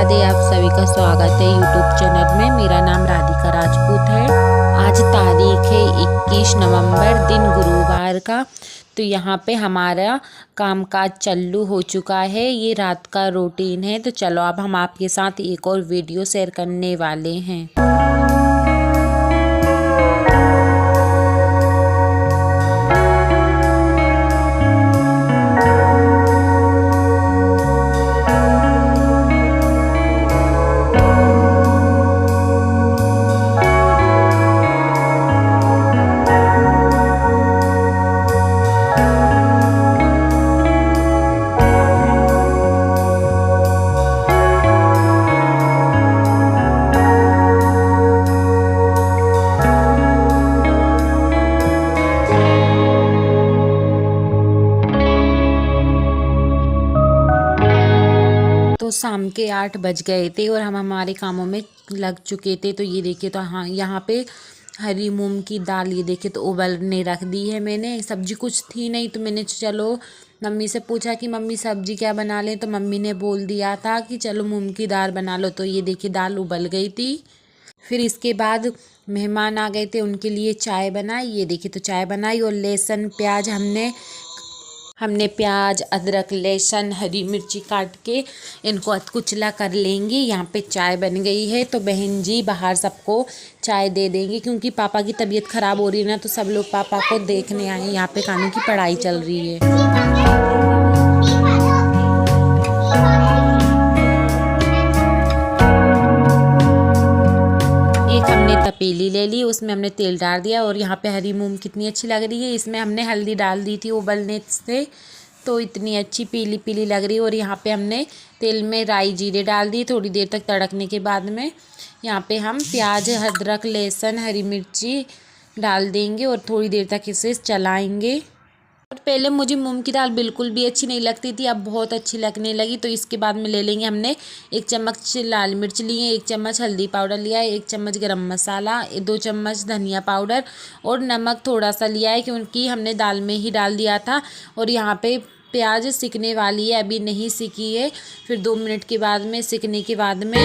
राधे। आप सभी का स्वागत है यूट्यूब चैनल में। मेरा नाम राधिका राजपूत है। आज तारीख है 21 नवंबर, दिन गुरुवार का। तो यहाँ पे हमारा कामकाज चालू हो चुका है। ये रात का रूटीन है। तो चलो अब हम आपके साथ एक और वीडियो शेयर करने वाले हैं। तो शाम के 8 बज गए थे और हम हमारे कामों में लग चुके थे। तो ये देखिए, तो हाँ, यहाँ पे हरी मूंग की दाल ये देखिए तो उबलने रख दी है मैंने। सब्जी कुछ थी नहीं तो मैंने चलो मम्मी से पूछा कि मम्मी सब्जी क्या बना लें। तो मम्मी ने बोल दिया था कि चलो मूंग की दाल बना लो। तो ये देखिए दाल उबल गई थी। फिर इसके बाद मेहमान आ गए थे, उनके लिए चाय बनाई। ये देखिए तो चाय बनाई और लहसुन प्याज हमने प्याज, अदरक, लहसुन, हरी मिर्ची काट के इनको कुचला कर लेंगे। यहाँ पे चाय बन गई है। तो बहन जी बाहर सबको चाय दे देंगे क्योंकि पापा की तबीयत ख़राब हो रही है ना। तो सब लोग पापा को देखने आए। यहाँ पे कानून की पढ़ाई चल रही है। एक हमने तपेली ले ली, उसमें हमने तेल डाल दिया और यहाँ पे हरी मूंग कितनी अच्छी लग रही है। इसमें हमने हल्दी डाल दी थी उबलने से, तो इतनी अच्छी पीली पीली लग रही है। और यहाँ पे हमने तेल में राई जीरे डाल दी। थोड़ी देर तक तड़कने के बाद में यहाँ पे हम प्याज, अदरक, लहसुन, हरी मिर्ची डाल देंगे और थोड़ी देर तक इसे चलाएंगे। और पहले मुझे मूंग की दाल बिल्कुल भी अच्छी नहीं लगती थी, अब बहुत अच्छी लगने लगी। तो इसके बाद में ले लेंगे हमने 1 चम्मच लाल मिर्च लिए, 1 चम्मच हल्दी पाउडर लिया है, 1 चम्मच गरम मसाला, 2 चम्मच धनिया पाउडर और नमक थोड़ा सा लिया है क्योंकि हमने दाल में ही डाल दिया था। और यहाँ पे प्याज सिकने वाली है, अभी नहीं सिकी है। फिर 2 मिनट के बाद में सिकने के बाद में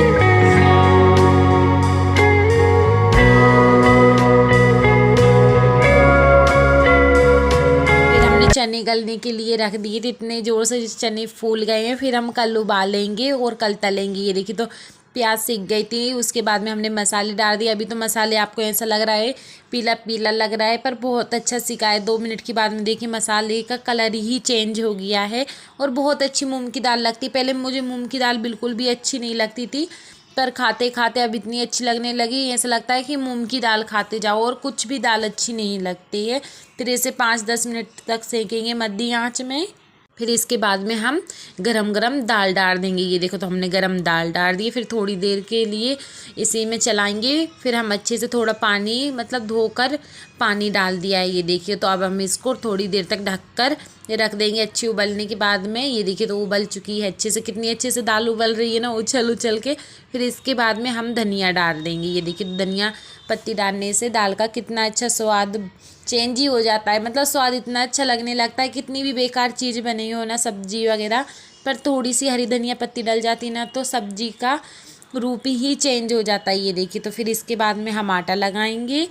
चने गलने के लिए रख दिए थे। इतने ज़ोर से चने फूल गए हैं। फिर हम कल उबालेंगे और कल तलेंगे। ये देखिए तो प्याज सिक गई थी। उसके बाद में हमने मसाले डाल दिए। अभी तो मसाले आपको ऐसा लग रहा है पीला पीला लग रहा है, पर बहुत अच्छा सिका है। 2 मिनट के बाद में देखिए मसाले का कलर ही चेंज हो गया है और बहुत अच्छी मूंग की दाल लगती है। पहले मुझे मूंग की दाल बिल्कुल भी अच्छी नहीं लगती थी, पर खाते खाते अब इतनी अच्छी लगने लगी। ऐसा लगता है कि मूंग की दाल खाते जाओ और कुछ भी दाल अच्छी नहीं लगती है। फिर इसे 5-10 मिनट तक सेकेंगे मध्य आंच में। फिर इसके बाद में हम गरम गरम दाल डाल देंगे। ये देखो तो हमने गरम दाल डाल दी। फिर थोड़ी देर के लिए इसी में चलाएंगे। फिर हम अच्छे से थोड़ा पानी मतलब धोकर पानी डाल दिया है। ये देखिए तो अब हम इसको थोड़ी देर तक ढककर रख देंगे। अच्छी उबलने के बाद में ये देखिए तो उबल चुकी है अच्छे से। कितनी अच्छे से दाल उबल रही है ना, उछल उछल के। फिर इसके बाद में हम धनिया डाल देंगे। ये देखिए धनिया पत्ती डालने से दाल का कितना अच्छा स्वाद चेंज ही हो जाता है। मतलब स्वाद इतना अच्छा लगने लगता है। कितनी भी बेकार चीज़ बनी हो ना, सब्जी वगैरह, पर थोड़ी सी हरी धनिया पत्ती डल जाती ना तो सब्जी का रूप ही चेंज हो जाता है। ये देखिए तो फिर इसके बाद में हम आटा लगाएंगे।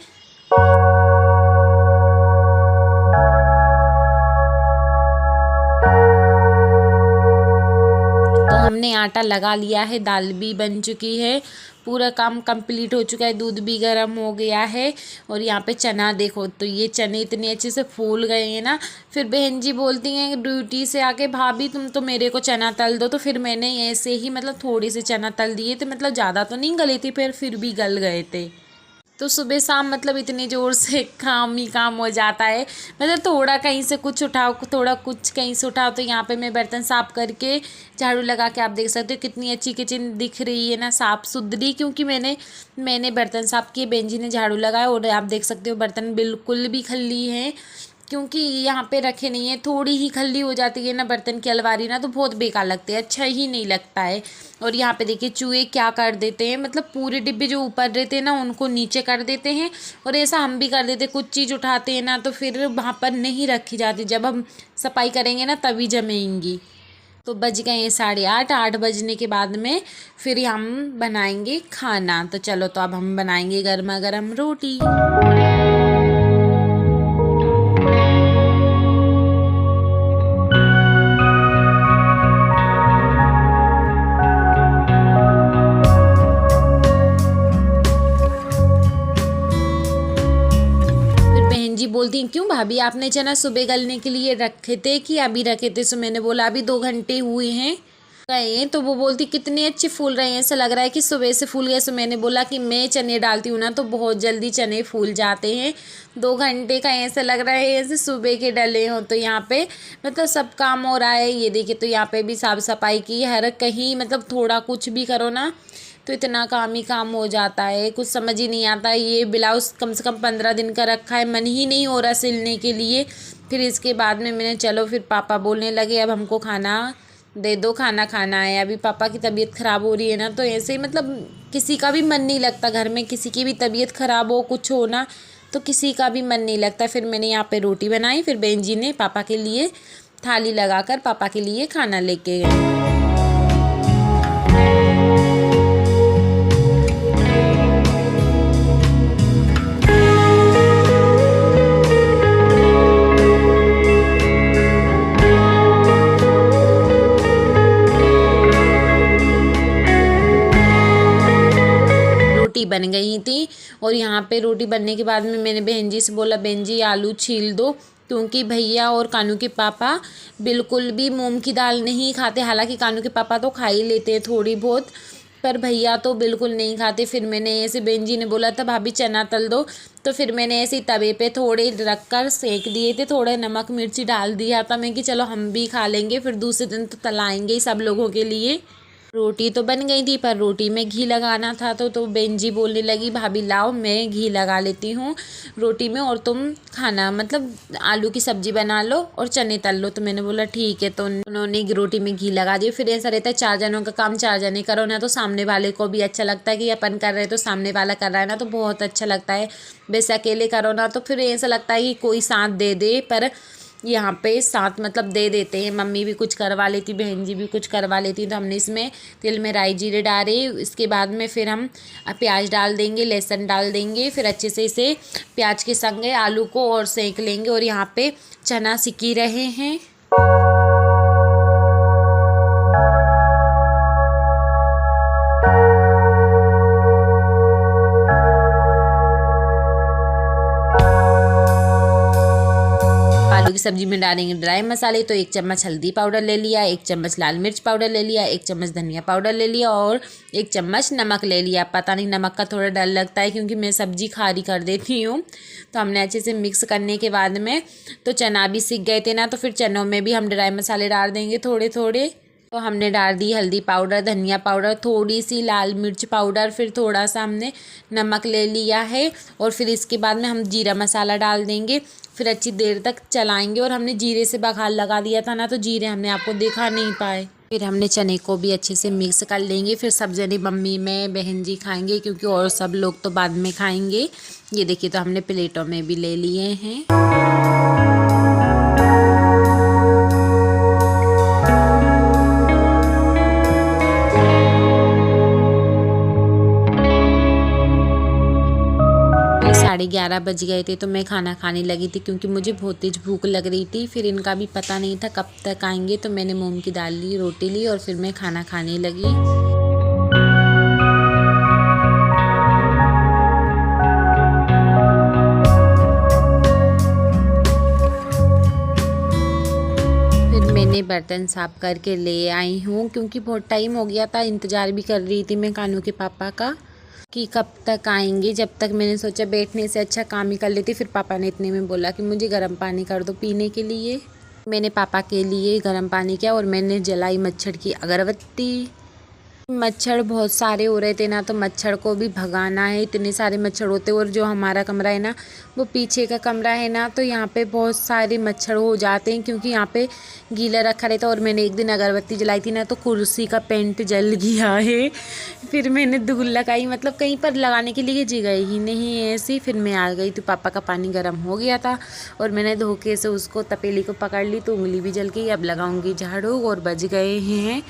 तो हमने आटा लगा लिया है, दाल भी बन चुकी है, पूरा काम कंप्लीट हो चुका है, दूध भी गर्म हो गया है। और यहाँ पे चना देखो तो ये चने इतने अच्छे से फूल गए हैं ना। फिर बहन जी बोलती हैं ड्यूटी से आके, भाभी तुम तो मेरे को चना तल दो। तो फिर मैंने ऐसे ही मतलब थोड़े से चना तल दिए थे, मतलब ज़्यादा तो नहीं गले थे, फिर भी गल गए थे। तो सुबह शाम मतलब इतनी ज़ोर से काम ही काम हो जाता है। मतलब थोड़ा कहीं से कुछ उठाओ, थोड़ा कुछ कहीं से उठाओ। तो यहाँ पे मैं बर्तन साफ़ करके झाड़ू लगा के आप देख सकते हो कितनी अच्छी किचन दिख रही है ना, साफ़ सुथरी। क्योंकि मैंने बर्तन साफ़ किए, बेंजी ने झाड़ू लगाया और आप देख सकते हो बर्तन बिल्कुल भी खली हैं। क्योंकि यहाँ पे रखे नहीं है, थोड़ी ही खल्ली हो जाती है ना बर्तन की अलमारी ना, तो बहुत बेकार लगते हैं, अच्छा ही नहीं लगता है। और यहाँ पे देखिए चूहे क्या कर देते हैं, मतलब पूरे डिब्बे जो ऊपर रहते हैं ना उनको नीचे कर देते हैं। और ऐसा हम भी कर देते, कुछ चीज़ उठाते हैं ना तो फिर वहाँ पर नहीं रखी जाती, जब हम सफाई करेंगे ना तभी जमेंगी। तो बज गए हैं 8:30। 8 बजने के बाद में फिर हम बनाएंगे खाना। तो चलो, तो अब हम बनाएंगे गर्मा गर्म रोटी। बहन जी बोलती हैं, क्यों भाभी आपने चना सुबह गलने के लिए रखे थे कि अभी रखे थे? सो मैंने बोला अभी 2 घंटे हुए हैं गए हैं। तो वो बोलती कितने अच्छे फूल रहे हैं, ऐसा लग रहा है कि सुबह से फूल गए। सो मैंने बोला कि मैं चने डालती हूँ ना तो बहुत जल्दी चने फूल जाते हैं। 2 घंटे का ऐसा लग रहा है ऐसे सुबह के डले हों। तो यहाँ पे मतलब सब काम हो रहा है। ये देखिए, तो यहाँ पे भी साफ सफाई की, हर कहीं मतलब थोड़ा कुछ भी करो ना तो इतना काम ही काम हो जाता है, कुछ समझ ही नहीं आता। ये ब्लाउज़ कम से कम 15 दिन का रखा है, मन ही नहीं हो रहा सिलने के लिए। फिर इसके बाद में मैंने चलो, फिर पापा बोलने लगे अब हमको खाना दे दो, खाना खाना है। अभी पापा की तबीयत ख़राब हो रही है ना, तो ऐसे ही मतलब किसी का भी मन नहीं लगता घर में, किसी की भी तबीयत ख़राब हो कुछ हो ना तो किसी का भी मन नहीं लगता। फिर मैंने यहाँ पे रोटी बनाई, फिर बहन जी ने पापा के लिए थाली लगाकर पापा के लिए खाना लेके गए। रोटी बन गई थी और यहाँ पे रोटी बनने के बाद में मैंने बहन जी से बोला, बहन जी आलू छील दो, क्योंकि भैया और कानू के पापा बिल्कुल भी मूंग की दाल नहीं खाते। हालांकि कानू के पापा तो खा ही लेते हैं थोड़ी बहुत, पर भैया तो बिल्कुल नहीं खाते। फिर मैंने ऐसे बहन जी ने बोला था भाभी चना तल दो, तो फिर मैंने ऐसे ही तवे पे थोड़े रख कर सेक दिए थे, थोड़े नमक मिर्ची डाल दिया था मैं कि चलो हम भी खा लेंगे, फिर दूसरे दिन तो तलाएंगे ही सब लोगों के लिए। रोटी तो बन गई थी पर रोटी में घी लगाना था, तो बहन जी बोलने लगी भाभी लाओ मैं घी लगा लेती हूँ रोटी में और तुम खाना मतलब आलू की सब्जी बना लो और चने तल लो। तो मैंने बोला ठीक है। तो उन्होंने रोटी में घी लगा दिया। फिर ऐसा रहता है 4 जनों का काम 4 जने करो ना, तो सामने वाले को भी अच्छा लगता है कि अपन कर रहे हैं तो सामने वाला कर रहा है ना, तो बहुत अच्छा लगता है। वैसे अकेले करो ना तो फिर ऐसा लगता है कि कोई साथ दे दे, पर यहाँ पे साथ मतलब दे देते हैं। मम्मी भी कुछ करवा लेती, बहन जी भी कुछ करवा लेती। तो हमने इसमें तेल में राई जीरे डाले, इसके बाद में फिर हम प्याज डाल देंगे, लहसुन डाल देंगे, फिर अच्छे से इसे प्याज के संगे आलू को और सेक लेंगे। और यहाँ पे चना सिकी रहे हैं। आलू की सब्जी में डालेंगे ड्राई मसाले, तो 1 चम्मच हल्दी पाउडर ले लिया, 1 चम्मच लाल मिर्च पाउडर ले लिया, 1 चम्मच धनिया पाउडर ले लिया और 1 चम्मच नमक ले लिया। पता नहीं नमक का थोड़ा डर लगता है क्योंकि मैं सब्जी खारी कर देती हूँ। तो हमने अच्छे से मिक्स करने के बाद में तो चना भी सीख गए थे ना, तो फिर चनों में भी हम ड्राई मसाले डाल देंगे थोड़े थोड़े। तो हमने डाल दी हल्दी पाउडर, धनिया पाउडर, थोड़ी सी लाल मिर्च पाउडर, फिर थोड़ा सा हमने नमक ले लिया है और फिर इसके बाद में हम जीरा मसाला डाल देंगे। फिर अच्छी देर तक चलाएंगे और हमने जीरे से बघार लगा दिया था ना, तो जीरे हमने आपको दिखा नहीं पाए। फिर हमने चने को भी अच्छे से मिक्स कर लेंगे। फिर सब जने मम्मी मैं बहन जी खाएंगे क्योंकि और सब लोग तो बाद में खाएंगे। ये देखिए, तो हमने प्लेटों में भी ले लिए हैं। फिर 11:30 बज गए थे तो मैं खाना खाने लगी थी क्योंकि मुझे बहुत तेज भूख लग रही थी। फिर इनका भी पता नहीं था कब तक आएंगे, तो मैंने मूंग की दाल ली, रोटी ली और फिर मैं खाना खाने लगी। फिर मैंने बर्तन साफ करके ले आई हूँ क्योंकि बहुत टाइम हो गया था, इंतज़ार भी कर रही थी मैं कानू के पापा का कि कब तक आएंगे। जब तक मैंने सोचा बैठने से अच्छा काम ही कर लेती। फिर पापा ने इतने में बोला कि मुझे गर्म पानी कर दो पीने के लिए। मैंने पापा के लिए गर्म पानी किया और मैंने जलाई मच्छर की अगरबत्ती। मच्छर बहुत सारे हो रहे थे ना, तो मच्छर को भी भगाना है। इतने सारे मच्छर होते, और जो हमारा कमरा है ना वो पीछे का कमरा है ना, तो यहाँ पे बहुत सारे मच्छर हो जाते हैं, क्योंकि यहाँ पे गीला रखा रहता है। और मैंने एक दिन अगरबत्ती जलाई थी ना, तो कुर्सी का पेंट जल गया है। फिर मैंने धूल लगाई, मतलब कहीं पर लगाने के लिए जगह ही नहीं है ऐसी। फिर मैं आ गई, तो पापा का पानी गर्म हो गया था और मैंने धोखे से उसको तपेली को पकड़ ली, तो उंगली भी जल गई। अब लगाऊंगी झाड़ू, और बज गए हैं,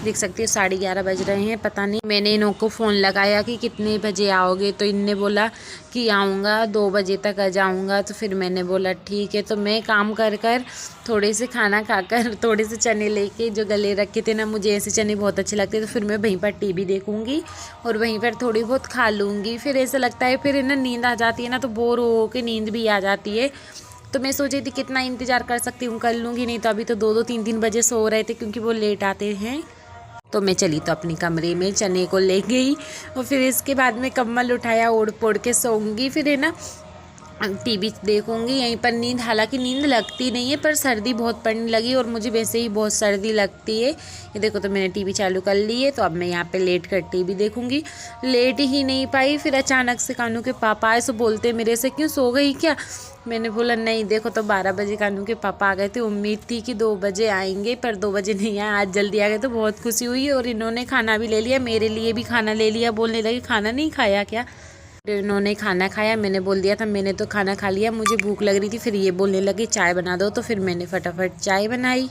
देख सकती हो 11:30 बज रहे हैं। पता नहीं, मैंने इन्हों को फ़ोन लगाया कि कितने बजे आओगे, तो इनने बोला कि आऊँगा 2 बजे तक आ जाऊँगा। तो फिर मैंने बोला ठीक है। तो मैं काम कर कर थोड़े से खाना खाकर थोड़े से चने लेके जो गले रखे थे ना, मुझे ऐसे चने बहुत अच्छे लगते हैं, तो फिर मैं वहीं पर टीवी देखूँगी और वहीं पर थोड़ी बहुत खा लूँगी। फिर ऐसा लगता है, फिर ना नींद आ जाती है ना, तो बोर हो के नींद भी आ जाती है। तो मैं सोची थी कितना इंतज़ार कर सकती हूँ, कर लूँगी, नहीं तो अभी तो 2-2 3-3 बजे सो रहे थे, क्योंकि वो लेट आते हैं। तो मैं चली तो अपने कमरे में चने को ले गई, और फिर इसके बाद में कम्बल उठाया, ओढ़ पोढ़ के सोऊंगी। फिर है ना टीवी देखूंगी यहीं पर। नींद, हालांकि नींद लगती नहीं है, पर सर्दी बहुत पड़ने लगी, और मुझे वैसे ही बहुत सर्दी लगती है। ये देखो, तो मैंने टीवी चालू कर ली है, तो अब मैं यहाँ पे लेट कर टीवी देखूंगी। लेट ही नहीं पाई, फिर अचानक से कानू के पापा आए, सो बोलते मेरे से, क्यों सो गई क्या? मैंने बोला नहीं। देखो, तो 12 बजे कानू के पापा आ गए थे। उम्मीद थी कि 2 बजे आएंगे, पर 2 बजे नहीं आए, आज जल्दी आ गए, तो बहुत खुशी हुई। और इन्होंने खाना भी ले लिया, मेरे लिए भी खाना ले लिया। बोलने लगे खाना नहीं खाया क्या? फिर इन्होंने खाना खाया, मैंने बोल दिया था मैंने तो खाना खा लिया, मुझे भूख लग रही थी। फिर ये बोलने लगे चाय बना दो, तो फिर मैंने फटाफट चाय बनाई।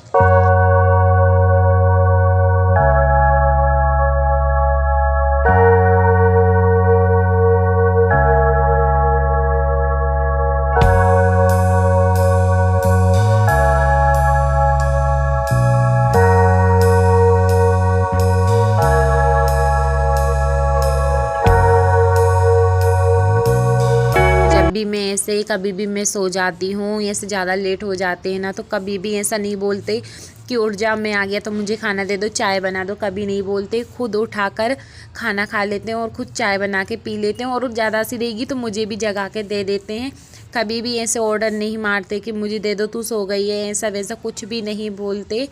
भी मैं ऐसे कभी भी मैं सो जाती हूँ, ऐसे ज़्यादा लेट हो जाते हैं ना, तो कभी भी ऐसा नहीं बोलते कि उठ जा, मैं आ गया तो मुझे खाना दे दो, चाय बना दो, कभी नहीं बोलते। खुद उठाकर खाना खा लेते हैं और खुद चाय बना के पी लेते हैं, और ज़्यादा सी रहेगी तो मुझे भी जगा के दे देते हैं। कभी भी ऐसे ऑर्डर नहीं मारते कि मुझे दे दो, तू सो गई है, ऐसा वैसा कुछ भी नहीं बोलते।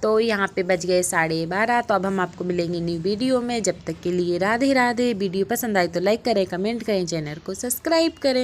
तो यहाँ पे बज गए 12:30। तो अब हम आपको मिलेंगे न्यू वीडियो में, जब तक के लिए राधे राधे। वीडियो पसंद आए तो लाइक करें, कमेंट करें, चैनल को सब्सक्राइब करें।